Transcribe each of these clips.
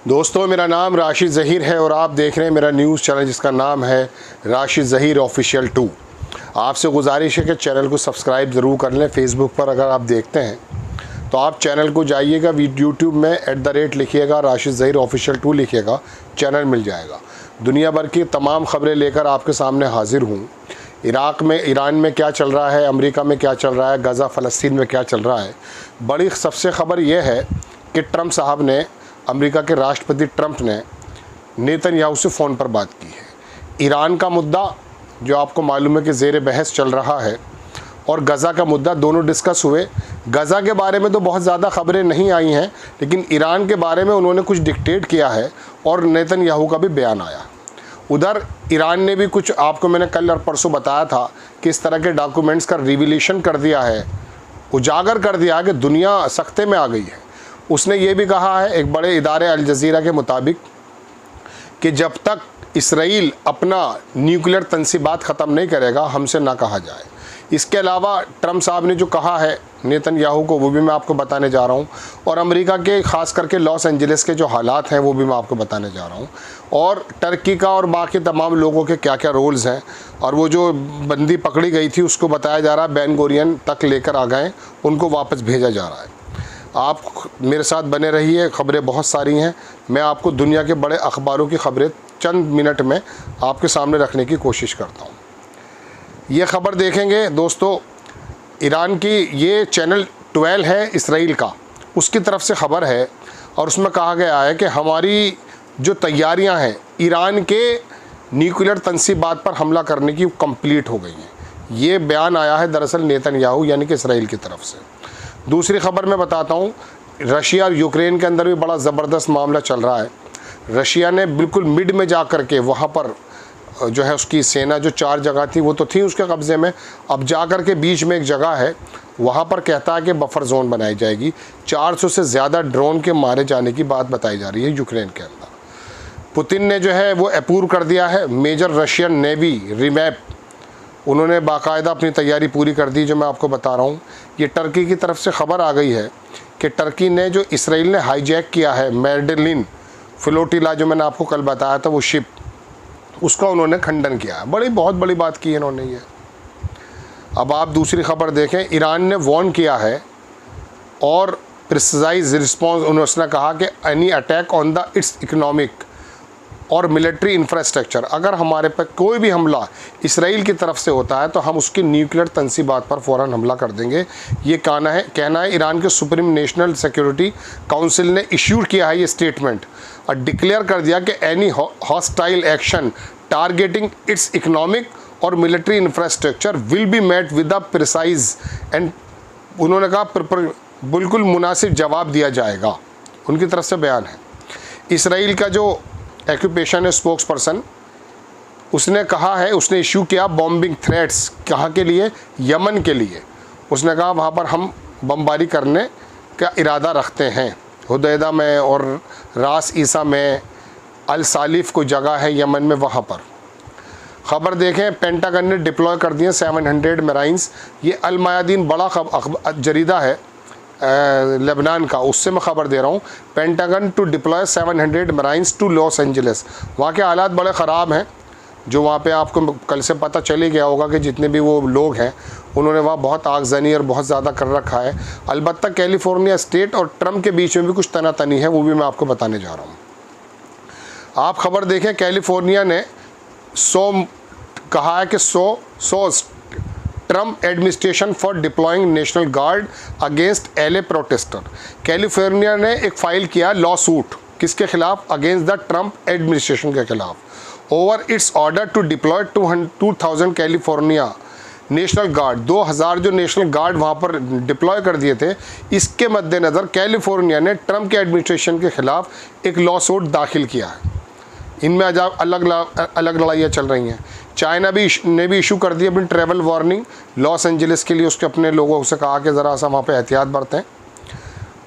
दोस्तों, मेरा नाम राशिद ज़हीर है और आप देख रहे हैं मेरा न्यूज़ चैनल जिसका नाम है राशिद ज़हीर ऑफिशियल 2। आपसे गुजारिश है कि चैनल को सब्सक्राइब ज़रूर कर लें। फेसबुक पर अगर आप देखते हैं तो आप चैनल को जाइएगा, यूट्यूब में @ लिखिएगा, राशिद ज़हीर ऑफिशियल 2 लिखिएगा, चैनल मिल जाएगा। दुनिया भर की तमाम ख़बरें लेकर आपके सामने हाजिर हूँ। ईरान में क्या चल रहा है, अमेरिका में क्या चल रहा है, गज़ा फ़लस्तीन में क्या चल रहा है। बड़ी सबसे ख़बर यह है कि ट्रंप साहब ने, अमेरिका के राष्ट्रपति ट्रंप ने नेतन्याहू से फ़ोन पर बात की है। ईरान का मुद्दा जो आपको मालूम है कि ज़ेर बहस चल रहा है, और गज़ा का मुद्दा दोनों डिस्कस हुए। गज़ा के बारे में तो बहुत ज़्यादा ख़बरें नहीं आई हैं, लेकिन ईरान के बारे में उन्होंने कुछ डिक्टेट किया है और नेतन्याहू का भी बयान आया। उधर ईरान ने भी कुछ, आपको मैंने कल और परसों बताया था कि इस तरह के डॉक्यूमेंट्स का रिवीलेशन कर दिया है, उजागर कर दिया कि दुनिया सख्ते में आ गई है। उसने ये भी कहा है, एक बड़े इदारे अल जज़ीरा के मुताबिक, कि जब तक इसराइल अपना न्यूक्लियर तंसीबात ख़त्म नहीं करेगा हमसे ना कहा जाए। इसके अलावा ट्रंप साहब ने जो कहा है नेतन्याहू को, वो भी मैं आपको बताने जा रहा हूँ। और अमेरिका के ख़ास करके लॉस एंजलिस के जो हालात हैं वो भी मैं आपको बताने जा रहा हूँ। और टर्की का और बाकी तमाम लोगों के क्या क्या रोल्स हैं। और वो जो बंदी पकड़ी गई थी उसको बताया जा रहा है बेन गोरियन तक लेकर आ गए, उनको वापस भेजा जा रहा है। आप मेरे साथ बने रहिए, ख़बरें बहुत सारी हैं। मैं आपको दुनिया के बड़े अखबारों की ख़बरें चंद मिनट में आपके सामने रखने की कोशिश करता हूँ। ये ख़बर देखेंगे दोस्तों, ईरान की, ये चैनल 12 है इसराइल का, उसकी तरफ से ख़बर है। और उसमें कहा गया है कि हमारी जो तैयारियां हैं ईरान के न्यूक्लियर तंसीबात पर हमला करने की, कंप्लीट हो गई हैं। ये बयान आया है दरअसल नेतन्याहू यानी कि इसराइल की तरफ से। दूसरी ख़बर मैं बताता हूँ, रशिया और यूक्रेन के अंदर भी बड़ा ज़बरदस्त मामला चल रहा है। रशिया ने बिल्कुल मिड में जा कर के वहाँ पर जो है उसकी सेना, जो 4 जगह थी वो तो थी उसके कब्ज़े में, अब जा कर के बीच में एक जगह है, वहाँ पर कहता है कि बफर जोन बनाई जाएगी। 400 से ज़्यादा ड्रोन के मारे जाने की बात बताई जा रही है यूक्रेन के अंदर। पुतिन ने जो है वो अप्रूव कर दिया है मेजर रशियन नेवी रिमैप, उन्होंने बाकायदा अपनी तैयारी पूरी कर दी, जो मैं आपको बता रहा हूँ। ये टर्की की तरफ से ख़बर आ गई है कि टर्की ने, जो इसराइल ने हाईजैक किया है मेडेलिन फ्लोटिला, जो मैंने आपको कल बताया था वो शिप, उसका उन्होंने खंडन किया है। बहुत बड़ी बात की इन्होंने ये। अब आप दूसरी ख़बर देखें, ईरान ने वार्न किया है और प्रिसाइज रिस्पॉन्स, उन्होंने कहा कि any attack on the it's economic और मिलिट्री इंफ्रास्ट्रक्चर, अगर हमारे पर कोई भी हमला इसराइल की तरफ से होता है तो हम उसकी न्यूक्लियर तंसीबात पर फ़ौरन हमला कर देंगे। ये कहना है ईरान के सुप्रीम नेशनल सिक्योरिटी काउंसिल ने इश्यूड किया है ये स्टेटमेंट, और डिक्लेयर कर दिया कि any hostile action targeting its economic और military infrastructure will be met with the precise and, उन्होंने कहा बिल्कुल मुनासिब जवाब दिया जाएगा, उनकी तरफ से बयान है। इसराइल का जो एक्यूपेशन है स्पोक्स पर्सन, उसने कहा है, उसने इशू किया बॉम्बिंग थ्रेट्स, कहाँ के लिए, यमन के लिए। उसने कहा वहाँ पर हम बमबारी करने का इरादा रखते हैं। हुदैदा में और रास ईसा में, अल सालिफ को जगह है यमन में, वहाँ पर। ख़बर देखें, पेंटागन ने डिप्लॉय कर दिए 700 मराइन्स। ये अल मयादीन बड़ा जरीदा है लेबनान का, उससे मैं ख़बर दे रहा हूँ। Pentagon to deploy 700 marines to Los Angeles. वहाँ के हालात बड़े ख़राब हैं, जो वहाँ पे आपको कल से पता चल ही गया होगा कि जितने भी वो लोग हैं उन्होंने वहाँ बहुत आगजनी और बहुत ज़्यादा कर रखा है। अलबत्ता कैलिफोर्निया स्टेट और ट्रंप के बीच में भी कुछ तनातनी है, वो भी मैं आपको बताने जा रहा हूँ। आप ख़बर देखें, कैलिफोर्निया ने कहा है कि Trump administration for deploying national guard against LA protester. California ने एक फ़ाइल किया लॉ सूट, किसके खिलाफ, अगेंस्ट द ट्रंप एडमिनिस्ट्रेशन के खिलाफ, over its order to deploy 2000 California National Guard. 2000 जो नेशनल गार्ड वहाँ पर डिप्लॉय कर दिए थे, इसके मद्देनज़र कैलिफोर्निया ने ट्रंप के एडमिनिस्ट्रेशन के खिलाफ एक लॉ सूट दाखिल किया है। इनमें अलग लड़ाइयाँ चल रही हैं। चाइना ने भी इशू कर दी अपनी ट्रैवल वार्निंग लॉस एंजलिस के लिए, उसके अपने लोगों से कहा कि ज़रा सा वहाँ पे एहतियात बरतें।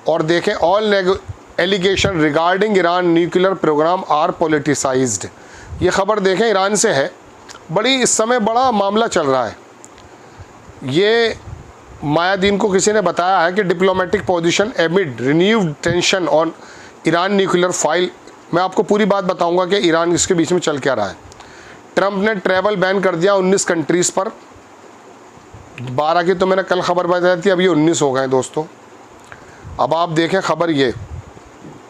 और देखें, all allegation regarding Iran nuclear program are politicized. ये ख़बर देखें, ईरान से है, इस समय बड़ा मामला चल रहा है। ये मायादीन को किसी ने बताया है कि diplomatic position एमिड renewed tension on Iran nuclear file, मैं आपको पूरी बात बताऊंगा कि ईरान इसके बीच में चल क्या रहा है। ट्रंप ने ट्रैवल बैन कर दिया 19 कंट्रीज़ पर, 12 की तो मैंने कल खबर बताई थी, अब ये 19 हो गए दोस्तों। अब आप देखें खबर ये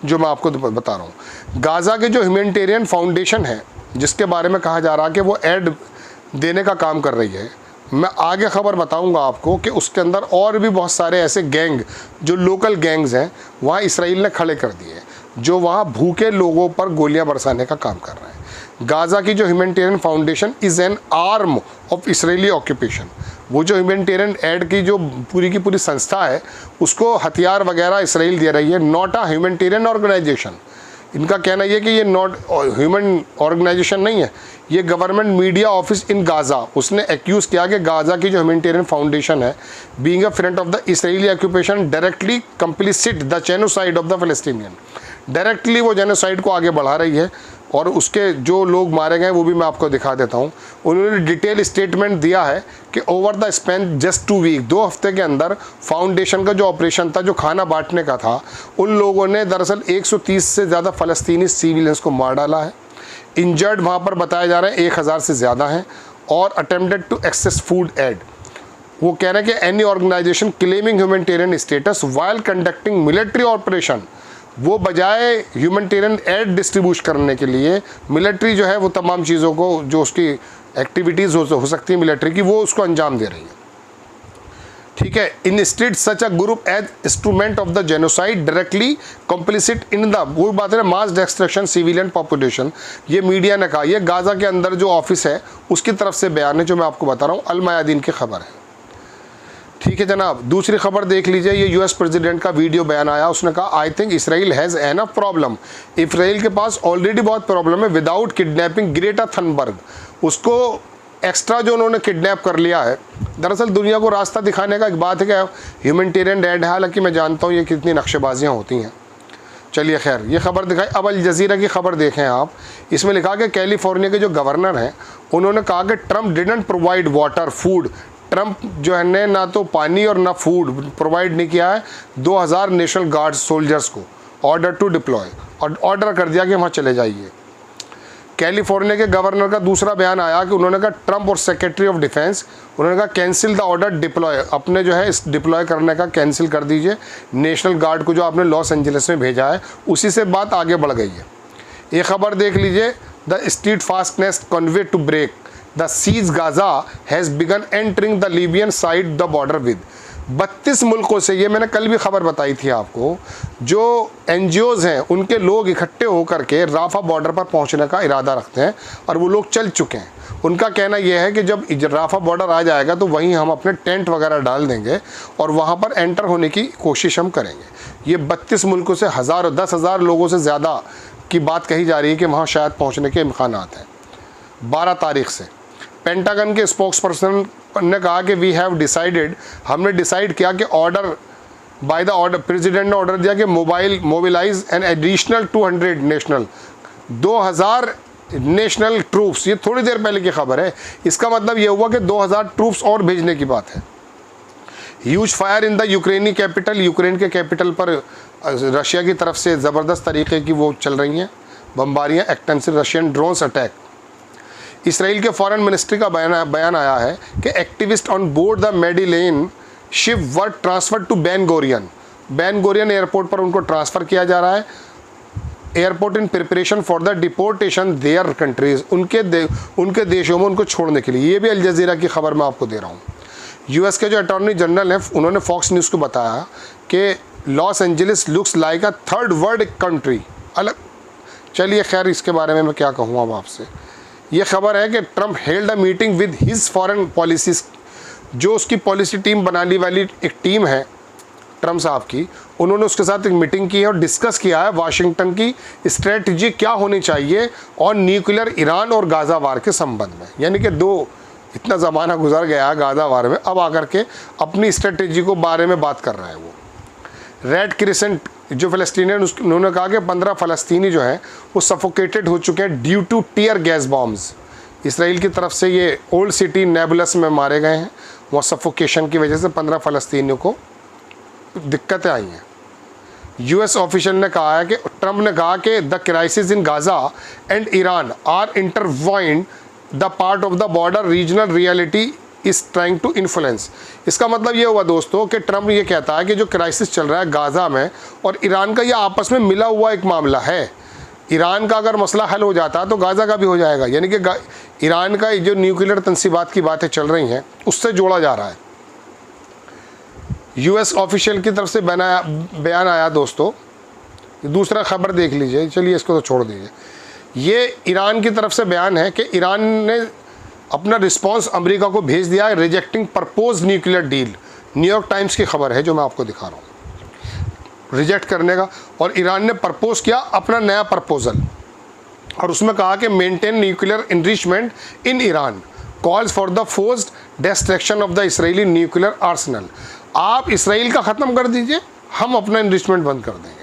जो मैं आपको बता रहा हूँ, गाज़ा के जो ह्यूमैनिटेरियन फाउंडेशन है जिसके बारे में कहा जा रहा है कि वो एड देने का काम कर रही है, मैं आगे खबर बताऊंगा आपको कि उसके अंदर और भी बहुत सारे ऐसे गैंग जो लोकल गैंग्स हैं वहाँ इसराइल ने खड़े कर दिए, जो वहाँ भूखे लोगों पर गोलियां बरसाने का काम कर रहे हैं। गाज़ा की जो humanitarian foundation is an arm of Israeli occupation, वो जो ह्यूमैनिटेरियन एड की जो पूरी की पूरी संस्था है उसको हथियार वगैरह इसराइल दे रही है, नॉट अ ह्यूमैनिटेरियन ऑर्गेनाइजेशन। इनका कहना यह कि ये नॉट ह्यूमन ऑर्गेनाइजेशन नहीं है, ये government media office in Gaza, उसने एक्यूज़ किया कि गाज़ा की जो ह्यूमैनिटेरियन फाउंडेशन है being a front of the Israeli occupation directly complicit the genocide of the Palestinian, directly वो जेनोसाइड को आगे बढ़ा रही है। और उसके जो लोग मारे गए वो भी मैं आपको दिखा देता हूँ। उन्होंने डिटेल स्टेटमेंट दिया है कि over the span just 2 week, 2 हफ्ते के अंदर फाउंडेशन का जो ऑपरेशन था, जो खाना बांटने का था, उन लोगों ने दरअसल 130 से ज़्यादा फ़लस्तीनी सिविलियंस को मार डाला है। इंजर्ड वहाँ पर बताया जा रहा है 1000 से ज़्यादा हैं, और attempted to access food aid. वो कह रहे हैं कि any organization claiming humanitarian status while conducting military operation, वो बजाय ह्यूमैनिटेरियन एड डिस्ट्रीब्यूट करने के लिए मिलिट्री जो है वो तमाम चीज़ों को, जो उसकी एक्टिविटीज़ हो सकती है मिलिट्री की, वो उसको अंजाम दे रही है। ठीक है, instead such a group as instrument of the genocide directly complicit in the, वो बात है मास डिस्ट्रक्शन सिविलियन पॉपुलेशन। ये मीडिया ने कहा, ये गाज़ा के अंदर जो ऑफिस है उसकी तरफ से बयान है जो मैं आपको बता रहा हूँ, अल मयादीन की खबर है। ठीक है जनाब, दूसरी खबर देख लीजिए, ये यूएस प्रेसिडेंट का वीडियो बयान आया, उसने कहा I think Israel has enough problem, Israel के पास ऑलरेडी बहुत प्रॉब्लम है विदाउट किडनैपिंग ग्रेटा थनबर्ग, उसको एक्स्ट्रा जो उन्होंने किडनैप कर लिया है। दरअसल दुनिया को रास्ता दिखाने का एक बात है कि ह्यूमैनिटेरियन एड है, हालांकि मैं जानता हूँ ये कितनी नक्शेबाजियाँ होती हैं। चलिए खैर, ये खबर दिखाई। अब अल जज़ीरा की खबर देखें आप, इसमें लिखा कि कैलिफोर्निया के जो गवर्नर हैं उन्होंने कहा कि Trump didn't provide water food, Trump जो है ने ना तो पानी और ना फूड प्रोवाइड नहीं किया है 2000 नेशनल गार्ड सोल्जर्स को, ऑर्डर टू डिप्लॉय, और ऑर्डर कर दिया कि वहाँ चले जाइए। कैलिफोर्निया के गवर्नर का दूसरा बयान आया कि उन्होंने कहा ट्रंप और सेक्रेटरी ऑफ डिफेंस, उन्होंने कहा कैंसिल द ऑर्डर डिप्लॉय, अपने जो है इस डिप्लॉय करने का कैंसिल कर दीजिए नेशनल गार्ड को जो आपने लॉस एंजलिस में भेजा है। उसी से बात आगे बढ़ गई है। ये खबर देख लीजिए, the steadfastness convoy to break the siege Gaza has begun entering the Libyan side the border with 32 मुल्कों से, ये मैंने कल भी खबर बताई थी आपको, जो NGOs हैं उनके लोग इकट्ठे होकर के राफा बॉर्डर पर पहुंचने का इरादा रखते हैं, और वो लोग चल चुके हैं। उनका कहना यह है कि जब राफा बॉर्डर आ जाएगा तो वहीं हम अपने टेंट वगैरह डाल देंगे और वहाँ पर एंटर होने की कोशिश हम करेंगे। ये 32 मुल्कों से 10,000 लोगों से ज़्यादा की बात कही जा रही है कि वहाँ शायद पहुँचने के इम्कान हैं। 12 तारीख से पेंटागन के स्पोक्स पर्सन ने कहा कि वी हैव डिसाइडेड, हमने डिसाइड किया कि order by the order, president ने ऑर्डर दिया कि mobilize an additional 200 national, 2000 national troops. ये थोड़ी देर पहले की खबर है, इसका मतलब ये हुआ कि 2000 ट्रूप्स और भेजने की बात है। ह्यूज फायर इन द यूक्रेनी कैपिटल, यूक्रेन के कैपिटल पर रशिया की तरफ से ज़बरदस्त तरीके की वो चल रही हैं बमबारियाँ, extensive Russian drones attack. Israel के फॉरेन मिनिस्ट्री का बयान आया है कि activist on board the Madleen ship were transfer to Ben Gurion airport पर उनको ट्रांसफ़र किया जा रहा है। Airport in preparation for the deportation their countries, उनके देशों में उनको छोड़ने के लिए। ये भी अल जज़ीरा की खबर मैं आपको दे रहा हूँ। यूएस के जो अटॉर्नी जनरल हैं उन्होंने फॉक्स न्यूज़ को बताया कि Los Angeles looks like a third world country अलग। चलिए खैर, इसके बारे में मैं क्या कहूँ अब आपसे। ये खबर है कि Trump held a meeting with his foreign policies, जो उसकी पॉलिसी टीम बनाने वाली एक टीम है ट्रंप साहब की, उन्होंने उसके साथ एक मीटिंग की है और डिस्कस किया है वाशिंगटन की स्ट्रेटजी क्या होनी चाहिए और न्यूक्लियर ईरान और गाज़ा वार के संबंध में। यानी कि इतना ज़माना गुजर गया है गाज़ा वार में, अब आकर के अपनी स्ट्रेटजी को बारे में बात कर रहा है वो। रेड क्रिसेंट जो फ़लस्तीनियन, उन्होंने कहा कि 15 फ़लस्तीनी जो हैं वो सफोकेटेड हो चुके हैं due two tear gas bombs. Israel की तरफ से ये ओल्ड सिटी नेबुलस में मारे गए हैं, वहाँ सफोकेशन की वजह से 15 फ़लस्तीनियों को दिक्कतें आई हैं। यूएस ऑफिशियल ने कहा है कि ट्रंप ने कहा कि the crisis in Gaza and Iran are intertwined the part of the border regional reality is trying to influence. इसका मतलब ये हुआ दोस्तों कि ट्रंप ये कहता है कि जो क्राइसिस चल रहा है गाजा में और ईरान का, ये आपस में मिला हुआ एक मामला है। ईरान का अगर मसला हल हो जाता तो गाजा का भी हो जाएगा, यानी कि ईरान का जो न्यूक्लियर तंसीबात की बातें चल रही हैं उससे जोड़ा जा रहा है। यूएस ऑफिशियल की तरफ से बयान आया दोस्तों। दूसरा खबर देख लीजिए, चलिए इसको तो छोड़ दीजिए। ये ईरान की तरफ से बयान है कि ईरान ने अपना रिस्पांस अमेरिका को भेज दिया है rejecting propose nuclear deal. New York times की खबर है जो मैं आपको दिखा रहा हूँ, रिजेक्ट करने का। और ईरान ने प्रपोज किया अपना नया प्रपोजल और उसमें कहा कि maintain nuclear enrichment in Iran, calls for the forced destruction of the Israeli nuclear Arsenal. आप इसराइल का ख़त्म कर दीजिए, हम अपना इनरिचमेंट बंद कर देंगे।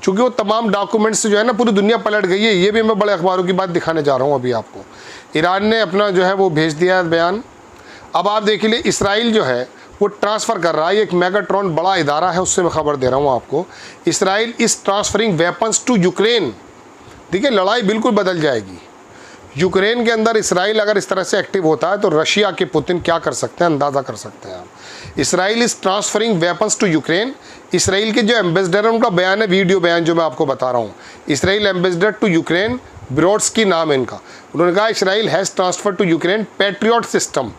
चूँकि वो तमाम डॉक्यूमेंट्स जो है ना, पूरी दुनिया पलट गई है। ये भी मैं बड़े अखबारों की बात दिखाने जा रहा हूँ अभी आपको। ईरान ने अपना जो है वो भेज दिया है बयान। अब आप देख लीजिए, इसराइल जो है वो ट्रांसफ़र कर रहा है। एक मेगाट्रॉन बड़ा इदारा है, उससे मैं खबर दे रहा हूँ आपको। Israel is transferring weapons to Ukraine. देखिए, लड़ाई बिल्कुल बदल जाएगी। यूक्रेन के अंदर इसराइल अगर इस तरह से एक्टिव होता है तो रशिया के पुतिन क्या कर सकते हैं, अंदाज़ा कर सकते हैं आप। Israel is transferring weapons to Ukraine. Israel के जो एम्बेसडर हैं उनका बयान है, वीडियो बयान जो मैं आपको बता रहा हूँ। Israel ambassador to Ukraine, Brodsky नाम है इनका। उन्होंने कहा Israel has transfer to Ukraine Patriot system.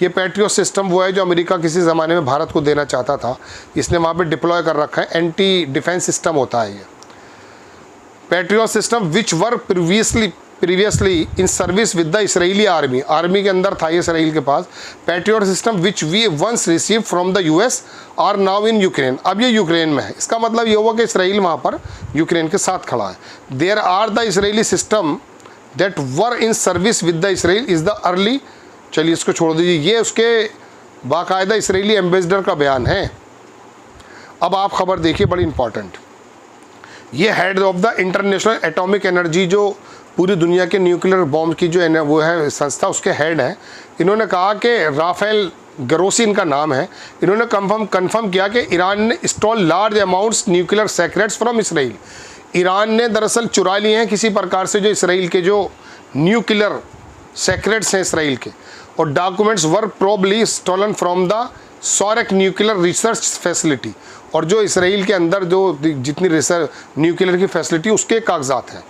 ये पैट्रियट सिस्टम वो है जो अमेरिका किसी ज़माने में भारत को देना चाहता था, इसने वहाँ पे डिप्लॉय कर रखा है। एंटी डिफेंस सिस्टम होता है ये Patriot system, which were previously in service with the Israeli army. Army के अंदर था ये इसराइल के पास। Patriot system which we once receive from the US are now in Ukraine. अब ये यूक्रेन में है। इसका मतलब ये हुआ कि इसराइल वहाँ पर यूक्रेन के साथ खड़ा है। There are the Israeli system that were in service with the Israel is the early. चलिए इसको छोड़ दीजिए, ये उसके बाकायदा इसराइली एम्बेसडर का बयान है। अब आप खबर देखिए, बड़ी इंपॉर्टेंट। ये head of the international atomic energy, जो पूरी दुनिया के न्यूक्लियर बॉम्ब की जो वो है संस्था, उसके हेड हैं। इन्होंने कहा कि राफेल ग्रोसी इनका नाम है। इन्होंने कंफर्म किया कि ईरान ने install large amounts nuclear secrets from Israel. Iran ने दरअसल चुरा लिए हैं किसी प्रकार से जो इसराइल के जो न्यूक्लियर सेक्रेट्स हैं इसराइल के, और documents were probably stolen from the Soreq nuclear research facility. और जो इसराइल के अंदर जो जितनी रिसर्च न्यूक्लियर की फैसिलिटी, उसके कागजात हैं।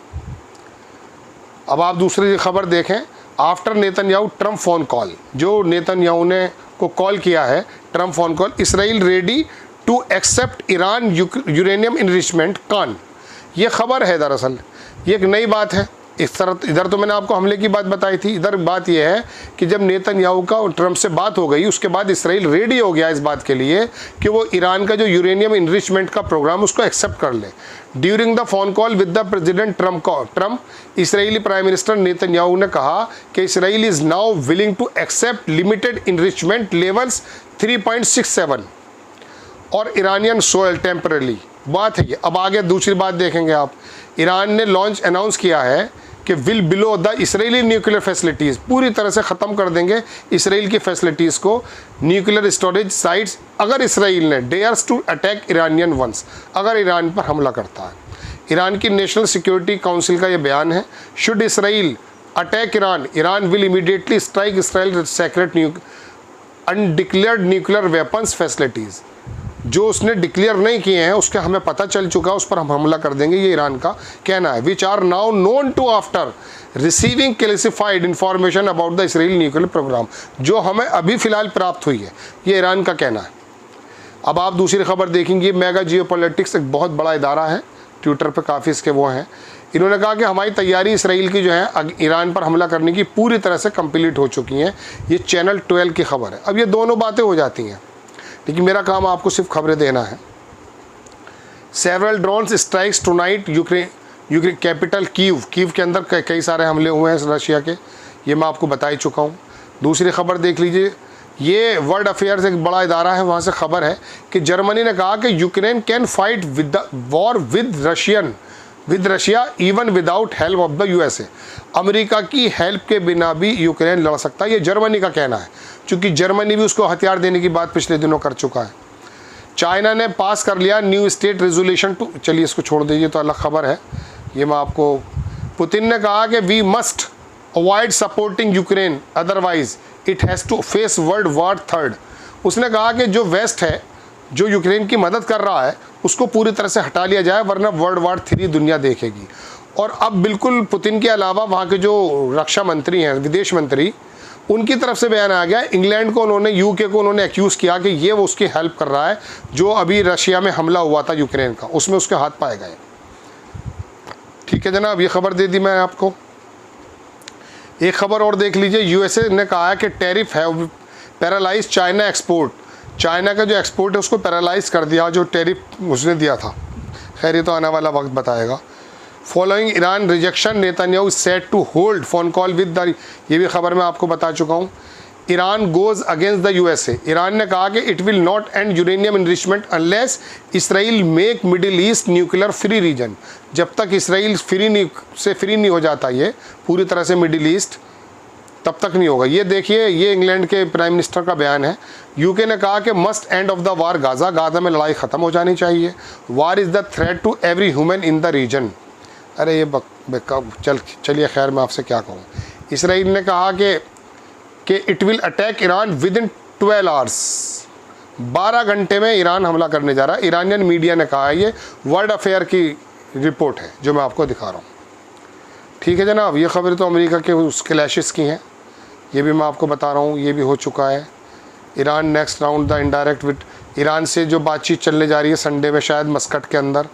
अब आप दूसरी खबर देखें। After Netanyahu Trump phone call, जो नेतन्याहू ने को कॉल किया है, Trump phone call, Israel ready to accept Iran uranium enrichment कान। ये खबर है दरअसल, ये एक नई बात है। इस तरह इधर तो मैंने आपको हमले की बात बताई थी, इधर बात यह है कि जब नेतन्याहू का ट्रम्प से बात हो गई, उसके बाद इसराइल रेडी हो गया इस बात के लिए कि वो ईरान का जो यूरेनियम इनरिचमेंट का प्रोग्राम उसको एक्सेप्ट कर ले। During the phone call with the president Trump, Israeli prime minister Netanyahu ने कहा कि Israel is now willing to accept limited enrichment levels 3.67 और ईरानियन सोयल टेम्परली। बात है ये। अब आगे दूसरी बात देखेंगे आप। ईरान ने अनाउंस किया है कि will below the Israeli nuclear facilities, पूरी तरह से ख़त्म कर देंगे इसराइल की फैसिलिटीज़ को, न्यूक्लियर स्टोरेज साइट्स, अगर इसराइल ने dares to attack Iranian ones, अगर ईरान पर हमला करता है। ईरान की नेशनल सिक्योरिटी काउंसिल का ये बयान है। Should Israel attack Iran, Iran will immediately strike Israel secret undeclared nuclear weapons facilities. जो उसने डिक्लेयर नहीं किए हैं उसके हमें पता चल चुका, उस पर हम हमला कर देंगे, ये ईरान का कहना है। Which are now known to after receiving classified information about the Israel nuclear program, जो हमें अभी फ़िलहाल प्राप्त हुई है, ये ईरान का कहना है। अब आप दूसरी खबर देखेंगे। मेगा जियोपॉलिटिक्स एक बहुत बड़ा इदारा है, ट्विटर पर काफ़ी इसके वो हैं। इन्होंने कहा कि हमारी तैयारी इसराइल की जो है ईरान पर हमला करने की पूरी तरह से कंप्लीट हो चुकी हैं। ये चैनल 12 की खबर है। अब ये दोनों बातें हो जाती हैं, लेकिन मेरा काम आपको सिर्फ खबरें देना है। Several drones strikes tonight Ukraine capital Kyiv के अंदर कई सारे हमले हुए हैं रशिया के, ये मैं आपको बता ही चुका हूँ। दूसरी खबर देख लीजिए। ये वर्ल्ड अफेयर्स एक बड़ा इदारा है, वहाँ से खबर है कि जर्मनी ने कहा कि Ukraine can fight war with Russia even without help of the USA. America की हेल्प के बिना भी यूक्रेन लड़ सकता है, ये जर्मनी का कहना है, क्योंकि जर्मनी भी उसको हथियार देने की बात पिछले दिनों कर चुका है। चाइना ने पास कर लिया न्यू स्टेट रेजोल्यूशन 2। चलिए इसको छोड़ दीजिए, तो अलग खबर है ये। मैं आपको, पुतिन ने कहा कि we must avoid supporting Ukraine otherwise it has to face world war 3। उसने कहा कि जो वेस्ट है, जो यूक्रेन की मदद कर रहा है, उसको पूरी तरह से हटा लिया जाए, वरना वर्ल्ड वॉर 3 दुनिया देखेगी। और अब बिल्कुल पुतिन के अलावा वहाँ के जो रक्षा मंत्री हैं, विदेश मंत्री, उनकी तरफ से बयान आ गया। इंग्लैंड को उन्होंने, यूके को उन्होंने एक्यूज़ किया कि ये वो उसकी हेल्प कर रहा है, जो अभी रशिया में हमला हुआ था यूक्रेन का, उसमें उसके हाथ पाए गए। ठीक है जनाब, ये खबर दे दी मैं आपको। एक खबर और देख लीजिए। यूएसए ने कहा है कि टैरिफ है पैरालाइज चाइना एक्सपोर्ट। चाइना का जो एक्सपोर्ट है उसको पैरालाइज कर दिया, जो टैरिफ उसने दिया था। खैर ये तो आने वाला वक्त बताएगा। Following Iran rejection Netanyahu set to hold phone call with the, ये भी खबर मैं आपको बता चुका हूँ। Iran goes against the USA. Iran ने कहा कि it will not end uranium enrichment unless Israel make Middle East nuclear free region. जब तक इसराइल फ्री नहीं हो जाता ये पूरी तरह से मिडिल ईस्ट, तब तक नहीं होगा। ये देखिए, ये इंग्लैंड के प्राइम मिनिस्टर का बयान है। यूके ने कहा कि must end of the war Gaza, Gaza में लड़ाई ख़त्म हो जानी चाहिए। War is the threat to every human in the region. अरे ये चलिए खैर, मैं आपसे क्या कहूँ। इसराइल ने कहा कि it will attack Iran with in 12 hours. 12 घंटे में ईरान हमला करने जा रहा है। ईरानियन मीडिया ने कहा है, ये वर्ल्ड अफेयर की रिपोर्ट है जो मैं आपको दिखा रहा हूँ। ठीक है जनाब, ये खबर तो अमेरिका के उस क्लैशेस की हैं, ये भी मैं आपको बता रहा हूँ, ये भी हो चुका है। Iran next round the indirect with, Iran से जो बातचीत चलने जा रही है संडे में शायद मस्कट के अंदर,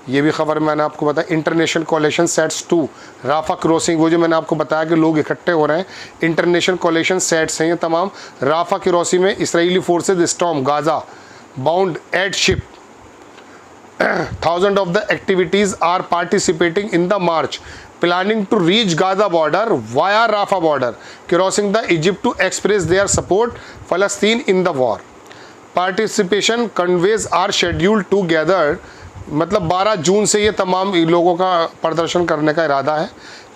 ये भी खबर मैंने आपको बताया। International coalition sets to Rafah crossing, वो जो मैंने आपको बताया कि लोग इकट्ठे हो रहे हैं, इंटरनेशनल कोalition सेट्स हैं ये तमाम। राफा क्रॉसिंग में Israeli forces storm Gaza bound at ship. 1000 of the activities are participating in the march, planning to reach Gaza border via Rafah border, crossing the Egypt to express their support Palestine in the war. Participation convoys are scheduled to gather, मतलब 12 जून से ये तमाम लोगों का प्रदर्शन करने का इरादा है।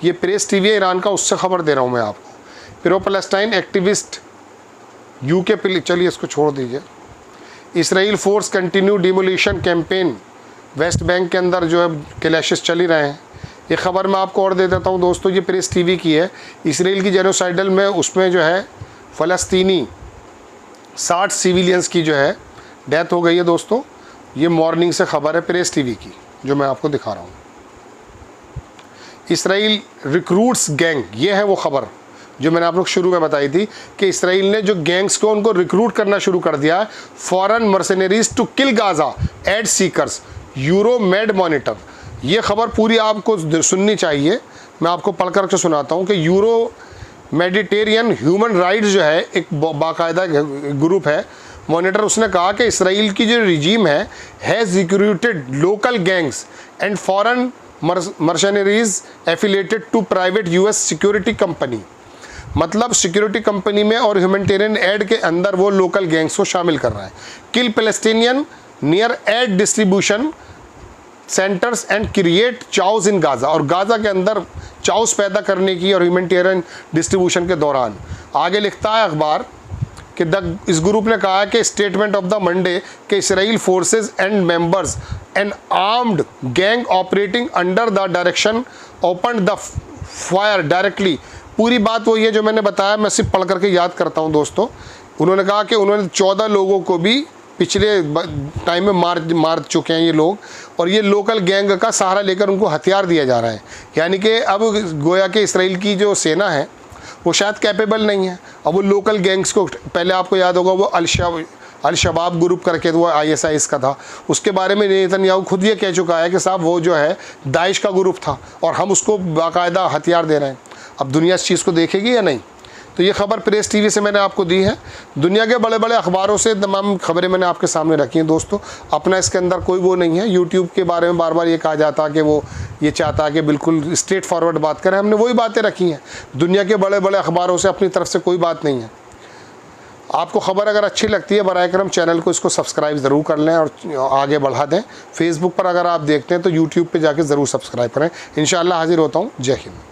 ये प्रेस टीवी है ईरान का, उससे खबर दे रहा हूँ मैं आपको। प्रो पैलेस्टाइन एक्टिविस्ट यूके, चलिए इसको छोड़ दीजिए। Israel force continue demolition campaign, West Bank के अंदर जो है क्लैशेस चल ही रहे हैं। ये खबर मैं आपको और दे देता हूँ दोस्तों, ये प्रेस टीवी की है। इसराइल की जेनोसाइडल में उसमें जो है फ़लस्तीनी 60 सिविलियंस की जो है डेथ हो गई है दोस्तों। ये मॉर्निंग से खबर है प्रेस टीवी की, जो मैं आपको दिखा रहा हूँ। इसराइल रिक्रूट्स गैंग, ये है वो खबर जो मैंने आप लोग शुरू में बताई थी कि इसराइल ने जो गैंग्स को उनको रिक्रूट करना शुरू कर दिया है। Foreign mercenaries to kill Gaza aid seekers, Euro Med Monitor. ये खबर पूरी आपको सुननी चाहिए, मैं आपको पढ़ कर के सुनाता हूँ कि यूरो मेडिटेरियन ह्यूमन राइट्स जो है एक बाकायदा ग्रुप है, मॉनिटर, उसने कहा कि इसराइल की जो रिजीम है has recruited local gangs and foreign mercenaries affiliated to private US security company. मतलब सिक्योरिटी कंपनी में और ह्यूमैनिटेरियन एड के अंदर वो लोकल गैंग्स को शामिल कर रहा है। Kill Palestinian near aid distribution centers and create chaos in Gaza, और गाज़ा के अंदर चाउस पैदा करने की और ह्यूमैनिटेरियन डिस्ट्रीब्यूशन के दौरान। आगे लिखता है अखबार कि इस ग्रुप ने कहा कि स्टेटमेंट ऑफ द मंडे कि Israel forces and members N armed gang operating under the direction open the fire directly. पूरी बात वही है जो मैंने बताया, मैं सिर्फ पढ़ करके याद करता हूँ दोस्तों। उन्होंने कहा कि उन्होंने 14 लोगों को भी पिछले टाइम में मार चुके हैं ये लोग, और ये लोकल गैंग का सहारा लेकर उनको हथियार दिया जा रहा है। यानी कि अब गोया के इसराइल की जो सेना है वो शायद कैपेबल नहीं है। अब वो लोकल गैंग्स को, पहले आपको याद होगा वो अल शबाब ग्रुप करके वो ISIS का था, उसके बारे में नेतन्याहू खुद ये कह चुका है कि साहब वो जो है दाइश का ग्रुप था और हम उसको बाकायदा हथियार दे रहे हैं। अब दुनिया इस चीज़ को देखेगी या नहीं? तो ये खबर प्रेस टीवी से मैंने आपको दी है। दुनिया के बड़े बड़े अखबारों से तमाम खबरें मैंने आपके सामने रखी हैं दोस्तों। अपना इसके अंदर कोई वो नहीं है। यूट्यूब के बारे में बार बार ये कहा जाता है कि वो ये चाहता है कि बिल्कुल स्ट्रेट फॉरवर्ड बात करें, हमने वही बातें रखी हैं। दुनिया के बड़े बड़े अखबारों से अपनी तरफ से कोई बात नहीं है। आपको खबर अगर अच्छी लगती है बराए करम चैनल को इसको सब्सक्राइब ज़रूर कर लें और आगे बढ़ा दें। फेसबुक पर अगर आप देखते हैं तो यूट्यूब पर जाके ज़रूर सब्सक्राइब करें। इंशाअल्लाह हाजिर होता हूँ। जय हिंद।